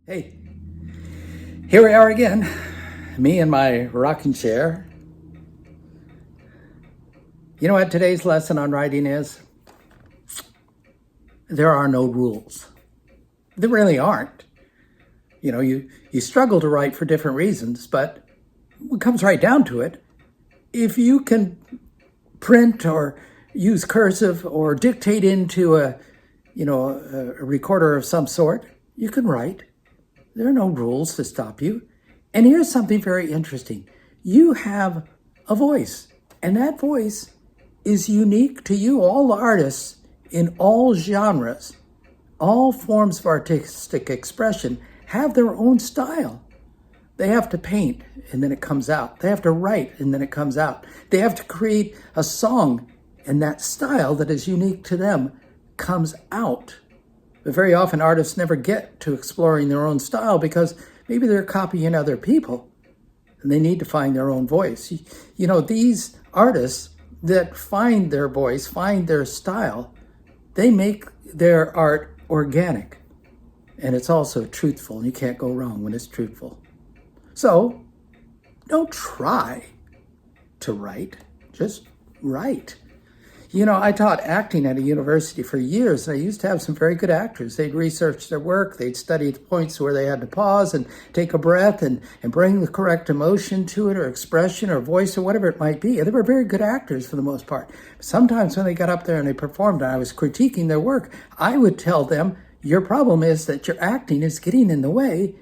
Hey, here we are again, me and my rocking chair. You know what today's lesson on writing is? There are no rules. There really aren't. You struggle to write for different reasons, but it comes right down to it. If you can print or use cursive or dictate into a recorder of some sort, you can write. There are no rules to stop you. And here's something very interesting. You have a voice, and that voice is unique to you. All artists in all genres, all forms of artistic expression have their own style. They have to paint and then it comes out. They have to write and then it comes out. They have to create a song and that style that is unique to them comes out. But very often artists never get to exploring their own style because maybe they're copying other people and they need to find their own voice. These artists that find their voice, find their style, they make their art organic. And it's also truthful, and you can't go wrong when it's truthful. So don't try to write, just write. I taught acting at a university for years, and I used to have some very good actors. They'd research their work, they'd study the points where they had to pause and take a breath and bring the correct emotion to it or expression or voice or whatever it might be. And they were very good actors for the most part. Sometimes when they got up there and they performed and I was critiquing their work, I would tell them, your problem is that your acting is getting in the way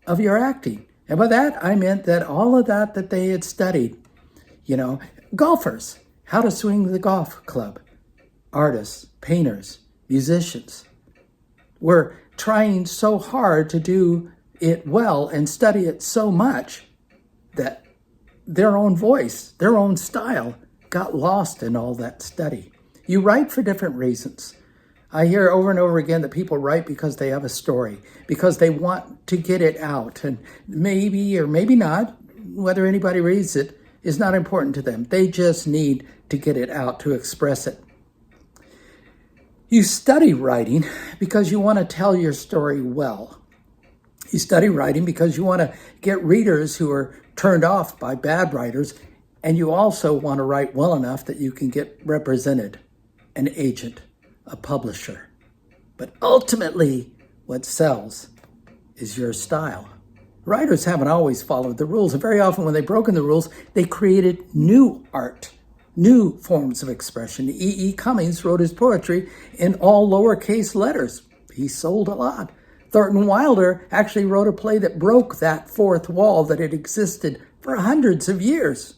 of your acting. And by that, I meant that all of that they had studied, golfers, how to swing the golf club, artists, painters, musicians, were trying so hard to do it well and study it so much that their own voice, their own style got lost in all that study. You write for different reasons. I hear over and over again that people write because they have a story, because they want to get it out. And maybe or maybe not, whether anybody reads it is not important to them. They just need to get it out, to express it. You study writing because you want to tell your story well. You study writing because you want to get readers who are turned off by bad writers, and you also want to write well enough that you can get represented, an agent, a publisher. But ultimately, what sells is your style. Writers haven't always followed the rules, and very often when they've broken the rules, they created new art, new forms of expression. E.E. Cummings wrote his poetry in all lowercase letters. He sold a lot. Thornton Wilder actually wrote a play that broke that fourth wall that had existed for hundreds of years.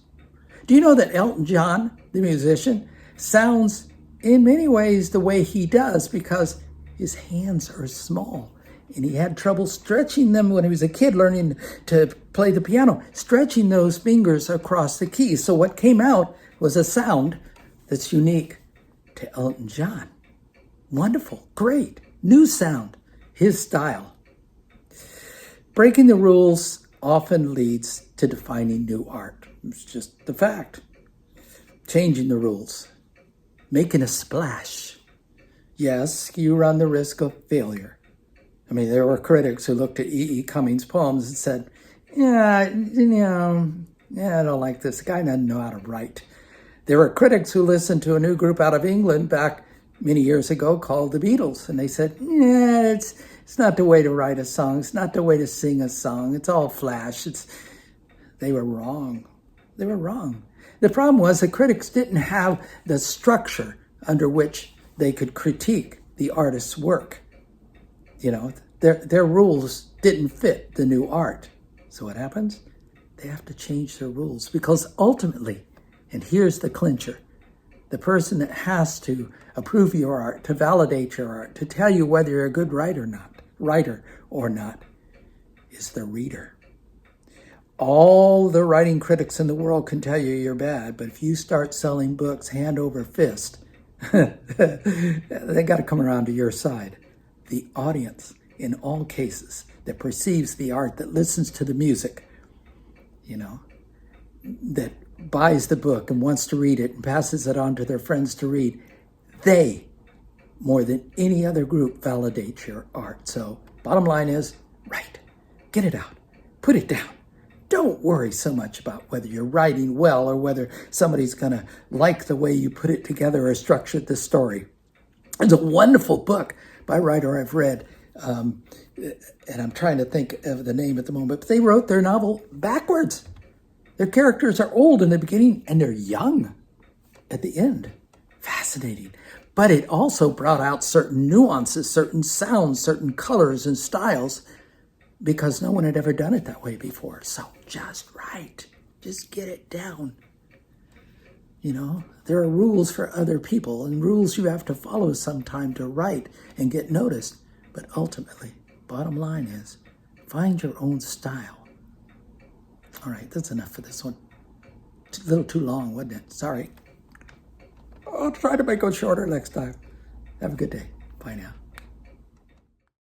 Do you know that Elton John, the musician, sounds in many ways the way he does because his hands are small and he had trouble stretching them when he was a kid learning to play the piano, stretching those fingers across the keys. So what came out was a sound that's unique to Elton John. Wonderful, great, new sound, his style. Breaking the rules often leads to defining new art. It's just the fact. Changing the rules, making a splash. Yes, you run the risk of failure. There were critics who looked at E.E. Cummings' poems and said, I don't like this. The guy doesn't know how to write. There were critics who listened to a new group out of England back many years ago called the Beatles, and they said, it's not the way to write a song. It's not the way to sing a song. It's all flash. They were wrong. They were wrong. The problem was the critics didn't have the structure under which they could critique the artist's work. Their rules didn't fit the new art. So what happens? They have to change their rules because ultimately, and here's the clincher, the person that has to approve your art, to validate your art, to tell you whether you're a good writer or not, is the reader. All the writing critics in the world can tell you you're bad, but if you start selling books hand over fist, they got to come around to your side. The audience, in all cases, that perceives the art, that listens to the music, that buys the book and wants to read it and passes it on to their friends to read, they, more than any other group, validate your art. So bottom line is, Write. Get it out. Put it down. Don't worry so much about whether you're writing well or whether somebody's going to like the way you put it together or structured the story. It's a wonderful book by a writer I've read, and I'm trying to think of the name at the moment, but they wrote their novel backwards. Their characters are old in the beginning and they're young at the end. Fascinating. But it also brought out certain nuances, certain sounds, certain colors and styles because no one had ever done it that way before. So just write. Just get it down. You know, there are rules for other people and rules you have to follow sometime to write and get noticed. But ultimately, bottom line is, find your own style. All right, that's enough for this one. It's a little too long, wasn't it? Sorry. I'll try to make it shorter next time. Have a good day. Bye now.